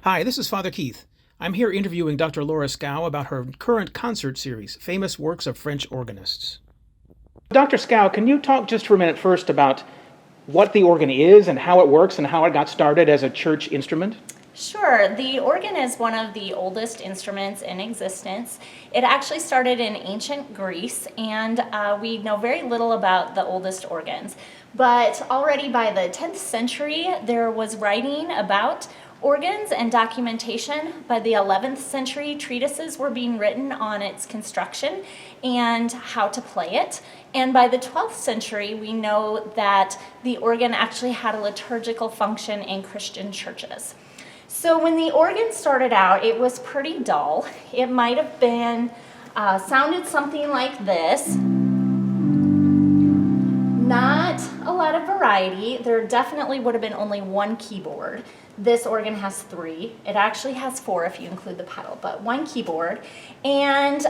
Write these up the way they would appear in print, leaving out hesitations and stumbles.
Hi, this is Father Keith. I'm here interviewing Dr. Laura Scow about her current concert series, Famous Works of French Organists. Dr. Scow, can you talk just for a minute first about what the organ is and how it works and how it got started as a church instrument? Sure. The organ is one of the oldest instruments in existence. It actually started in ancient Greece, and we know very little about the oldest organs. But already by the 10th century, there was writing about organs and documentation. By the 11th century, treatises were being written on its construction and how to play it. And by the 12th century, we know that the organ actually had a liturgical function in Christian churches. So when the organ started out, it was pretty dull. It might have been, sounded something like this. Not a lot of variety. There definitely would have been only one keyboard. This organ has 3. It actually has 4 if you include the pedal, but 1 keyboard. And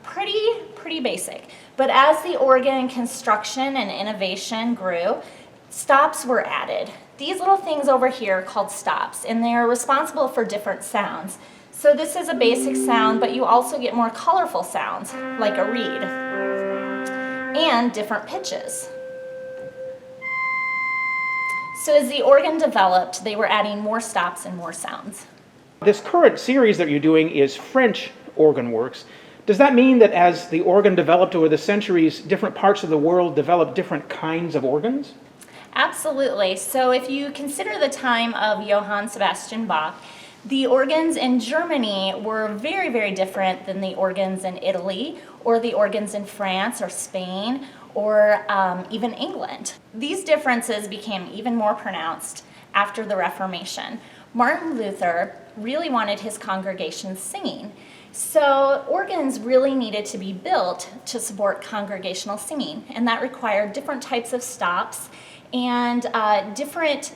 pretty basic. But as the organ construction and innovation grew, stops were added. These little things over here are called stops, and they're responsible for different sounds. So this is a basic sound, but you also get more colorful sounds, like a reed, and different pitches. So as the organ developed, they were adding more stops and more sounds. This current series that you're doing is French organ works. Does that mean that as the organ developed over the centuries, different parts of the world developed different kinds of organs? Absolutely. So if you consider the time of Johann Sebastian Bach, the organs in Germany were very, very different than the organs in Italy or the organs in France or Spain or even England. These differences became even more pronounced after the Reformation. Martin Luther really wanted his congregations singing. So organs really needed to be built to support congregational singing, and that required different types of stops and different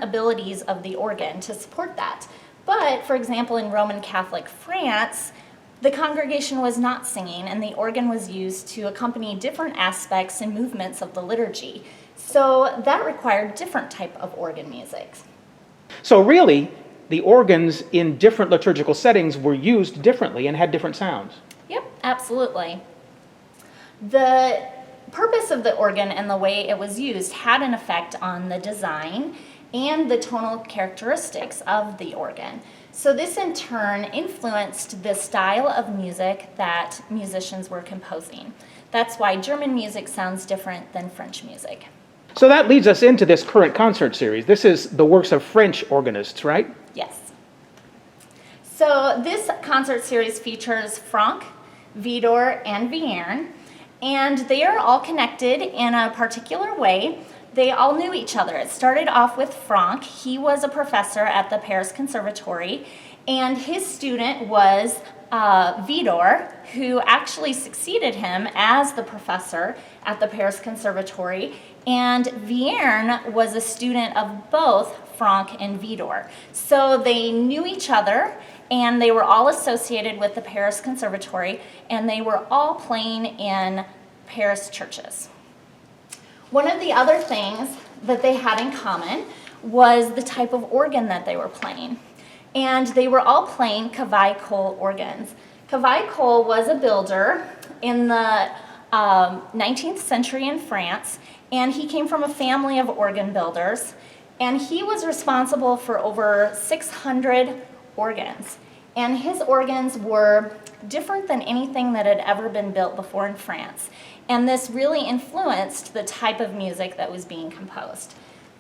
abilities of the organ to support that. But, for example, in Roman Catholic France, the congregation was not singing, and the organ was used to accompany different aspects and movements of the liturgy. So that required different type of organ music. So really, the organs in different liturgical settings were used differently and had different sounds. Yep, absolutely. The purpose of the organ and the way it was used had an effect on the design and the tonal characteristics of the organ. So this in turn influenced the style of music that musicians were composing. That's why German music sounds different than French music. So that leads us into this current concert series. This is the Works of French Organists, right? Yes. So this concert series features Franck, Widor, and Vierne, and they are all connected in a particular way. They all knew each other. It started off with Franck. He was a professor at the Paris Conservatory, and his student was Widor, who actually succeeded him as the professor at the Paris Conservatory, and Vierne was a student of both Franck and Widor. So they knew each other, and they were all associated with the Paris Conservatory, and they were all playing in Paris churches. One of the other things that they had in common was the type of organ that they were playing. And they were all playing Cavaillé-Coll organs. Cavaillé-Coll was a builder in the 19th century in France, and he came from a family of organ builders, and he was responsible for over 600 organs. And his organs were different than anything that had ever been built before in France. And this really influenced the type of music that was being composed.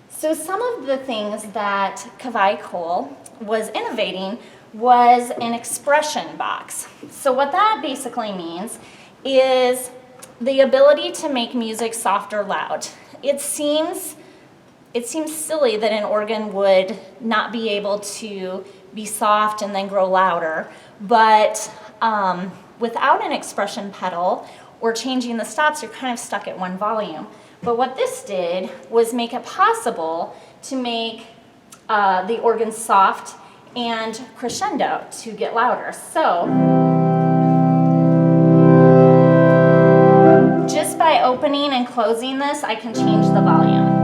So some of the things that Cavaillé-Coll was innovating was an expression box. So what that basically means is the ability to make music soft or loud. It seems silly that an organ would not be able to be soft and then grow louder, but without an expression pedal or changing the stops, you're kind of stuck at one volume. But what this did was make it possible to make the organ soft and crescendo to get louder. So just by opening and closing this, I can change the volume.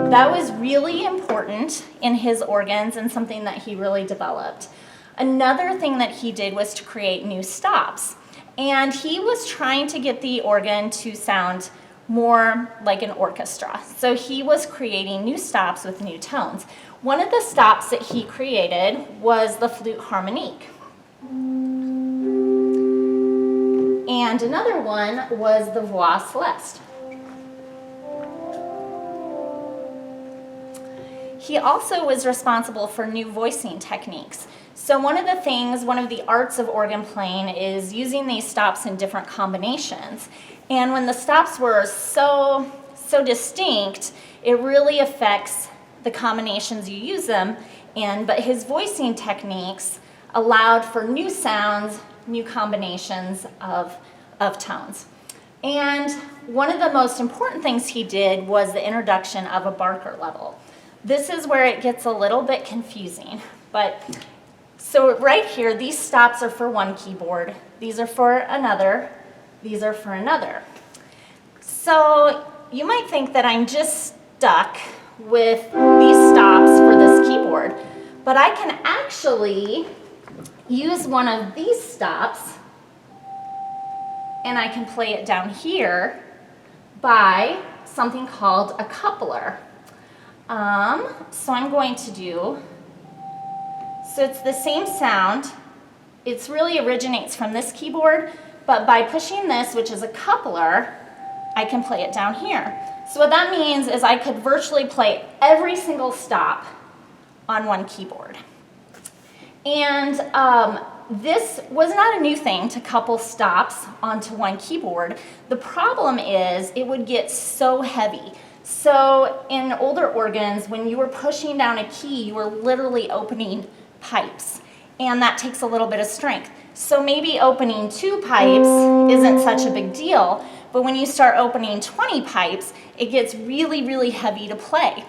That was really important in his organs and something that he really developed. Another thing that he did was to create new stops. And he was trying to get the organ to sound more like an orchestra. So he was creating new stops with new tones. One of the stops that he created was the flute harmonique. And another one was the voix celeste. He also was responsible for new voicing techniques. So one of the arts of organ playing is using these stops in different combinations. And when the stops were so distinct, it really affects the combinations you use them in. But his voicing techniques allowed for new sounds, new combinations of tones. And one of the most important things he did was the introduction of a Barker level. This is where it gets a little bit confusing. So right here, these stops are for one keyboard. These are for another. These are for another. So you might think that I'm just stuck with these stops for this keyboard, but I can actually use one of these stops and I can play it down here by something called a coupler. So I'm going to do, so it's the same sound. It really originates from this keyboard, but by pushing this, which is a coupler, I can play it down here. So what that means is I could virtually play every single stop on one keyboard. And this was not a new thing to couple stops onto one keyboard. The problem is it would get so heavy. So in older organs, when you were pushing down a key, you were literally opening pipes, and that takes a little bit of strength. So maybe opening 2 pipes isn't such a big deal, but when you start opening 20 pipes, it gets really, really heavy to play.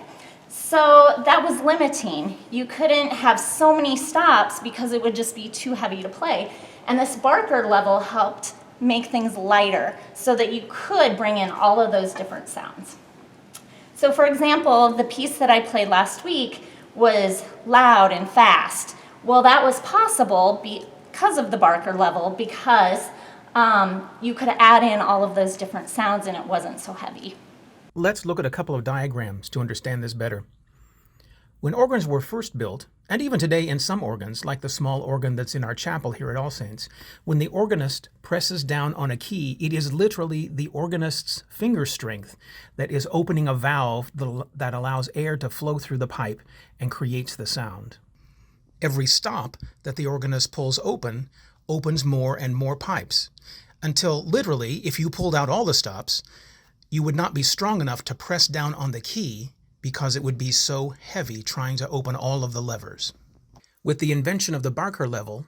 So that was limiting. You couldn't have so many stops because it would just be too heavy to play. And this Barker level helped make things lighter so that you could bring in all of those different sounds. So for example, the piece that I played last week was loud and fast. Well, that was possible because of the Barker level, because you could add in all of those different sounds and it wasn't so heavy. Let's look at a couple of diagrams to understand this better. When organs were first built, and even today in some organs, like the small organ that's in our chapel here at All Saints, when the organist presses down on a key, it is literally the organist's finger strength that is opening a valve that allows air to flow through the pipe and creates the sound. Every stop that the organist pulls open opens more and more pipes, until literally, if you pulled out all the stops, you would not be strong enough to press down on the key because it would be so heavy trying to open all of the levers. With the invention of the Barker level,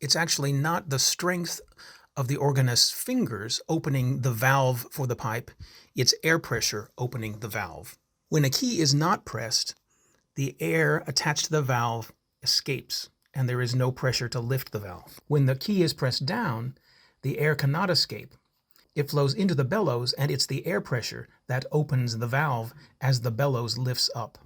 it's actually not the strength of the organist's fingers opening the valve for the pipe, it's air pressure opening the valve. When a key is not pressed, the air attached to the valve escapes, and there is no pressure to lift the valve. When the key is pressed down, the air cannot escape. It flows into the bellows, and it's the air pressure that opens the valve as the bellows lifts up.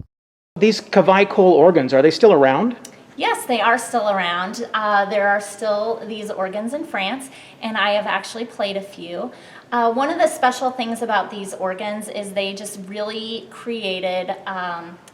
These Cavaillé-Coll organs, are they still around? Yes, they are still around. There are still these organs in France, and I have actually played a few. One of the special things about these organs is they just really created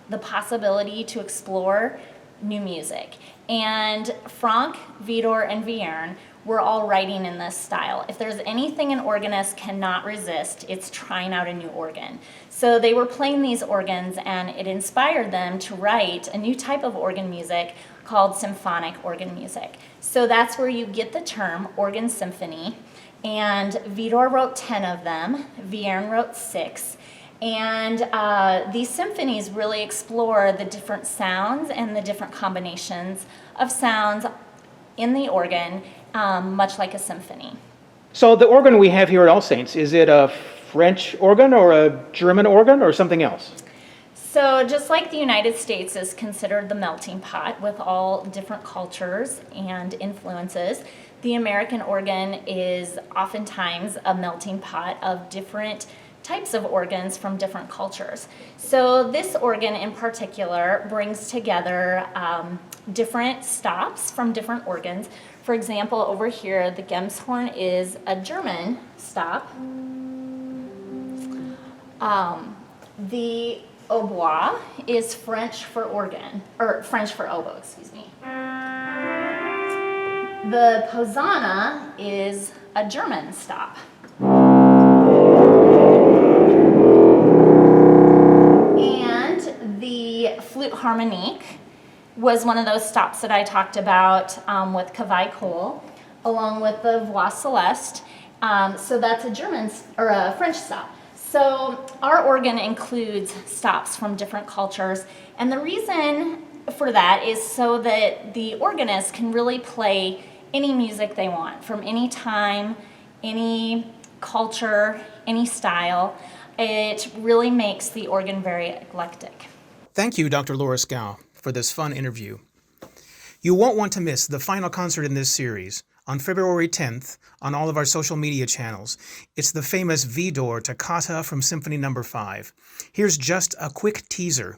the possibility to explore new music. And Franck, Vidor, and Vierne were all writing in this style. If there's anything an organist cannot resist, it's trying out a new organ. So they were playing these organs, and it inspired them to write a new type of organ music called symphonic organ music. So that's where you get the term organ symphony. And Vidor wrote 10 of them, Vierne wrote 6. And these symphonies really explore the different sounds and the different combinations of sounds in the organ, much like a symphony. So the organ we have here at All Saints, is it a French organ or a German organ or something else? So just like the United States is considered the melting pot with all different cultures and influences, the American organ is oftentimes a melting pot of different types of organs from different cultures. So this organ in particular brings together different stops from different organs. For example, over here, the Gemshorn is a German stop. The hautbois is French for organ, or French for oboe, excuse me. The Posaune is a German stop. And the flute harmonique was one of those stops that I talked about with Cavaillé-Coll, along with the voix celeste. So that's a German or a French stop. So our organ includes stops from different cultures, and the reason for that is so that the organist can really play any music they want from any time, any culture, any style. It really makes the organ very eclectic. Thank you, Dr. Laura Scow, for this fun interview. You won't want to miss the final concert in this series on February 10th on all of our social media channels. It's the famous V-dur toccata from Symphony No. 5. Here's just a quick teaser.